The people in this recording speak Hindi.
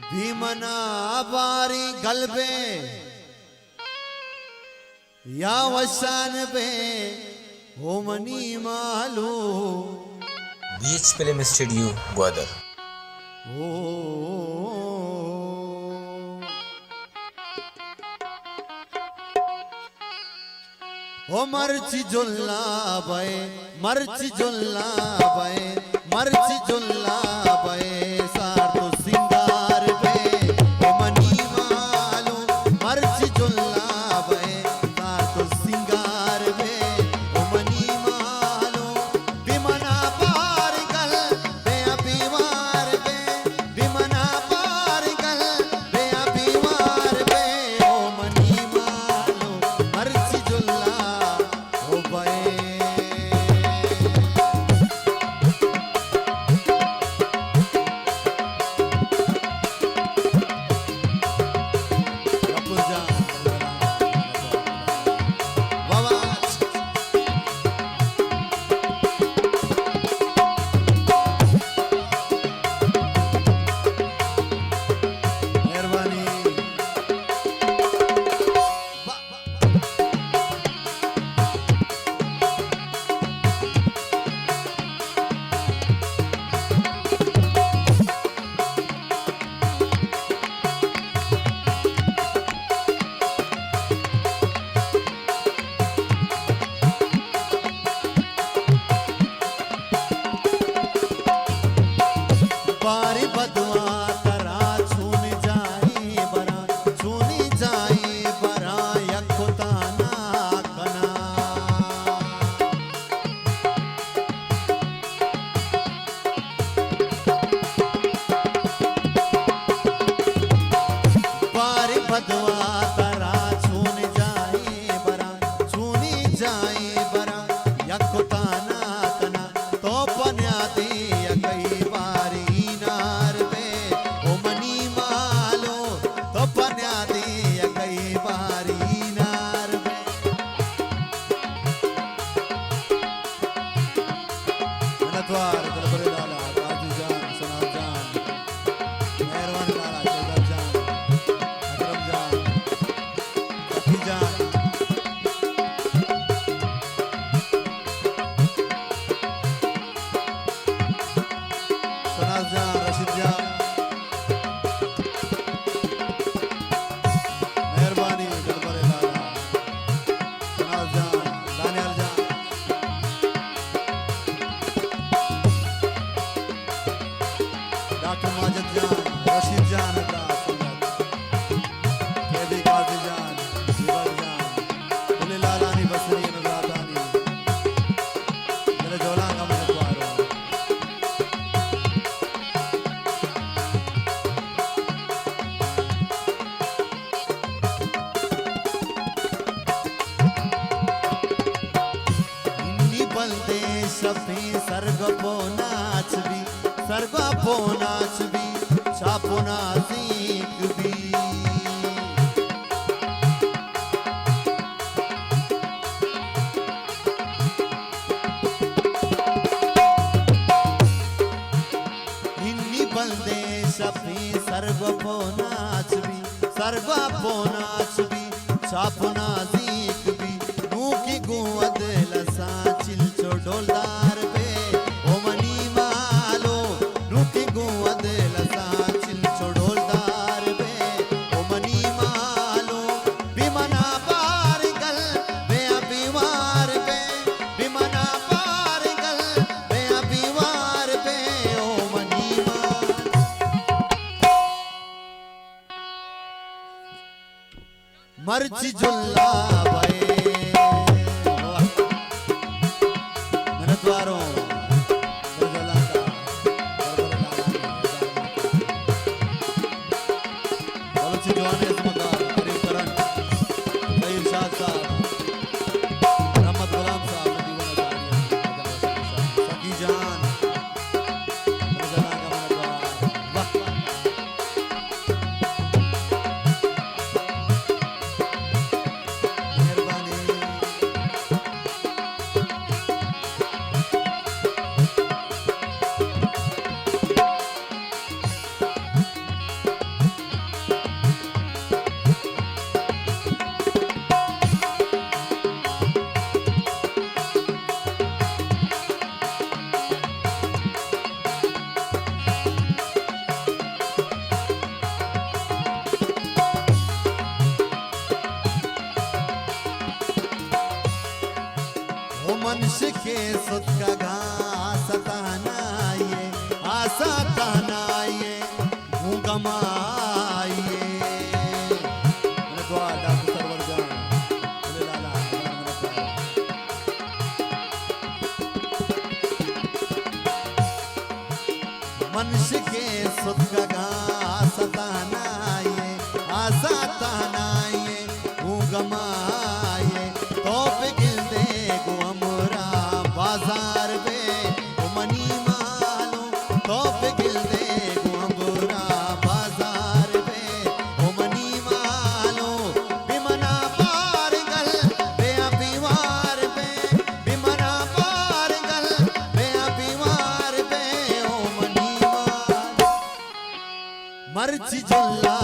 भीमना बारी गलबे या वसान बे होमनी मालू बीच फिल्म स्टूडियो ग्वादर। ओ मर्ची जुल्ला बे मर्ची जुल्ला बे मर्ची जुल्ला बे सार तो सिंगार बे होमनी मालू मर्ची जुल्ला बे सार तो सिंगार बे होमनी मालू बिमना पार गल बे बीमार बे बिमना पार गल बे बीमार बे होमनी मालू मर्ची जुल्ला बारी बदवा तरा छून जाए बरा छूनी जाए बरा यखुताना कना बारी बदवा तरा छून जाए बरा छूनी जाए बरा यखुताना कना तो पन्याती कई बारी सर्ग पोनाच भी छापुना सीख भी हिन्नी बंदे सफी सर्ग पोनाच भी छापुना सीख भी मुँह की गुवद लसा चिल चोडोलदार बे होमनी मालो रुकी गुवद लसा चिल चोडोलदार बे होमनी मालो बिमना पार गल बे बीमार बे बिमना पार गल बे बीमार बे होमनी माल मर्ची जुल्ला बे मनुष्य के सुत का घास तहनाइए आशा तहनाइए गमाइए द्वार डॉक्टर सरवर जान बोले लाला मनुष्य के सुत का घास तहनाइए आशा तहनाइए गमाइए तो पिघल दे गो हमरा बाजार में ओ मनी मालो तो पिघल दे गो हमरा बाजार में ओ मनी मालो बिमना पारगल बेया बीमार में बिमना पारगल बेया बीमार में ओ मनी माल मर्ची जुल्ला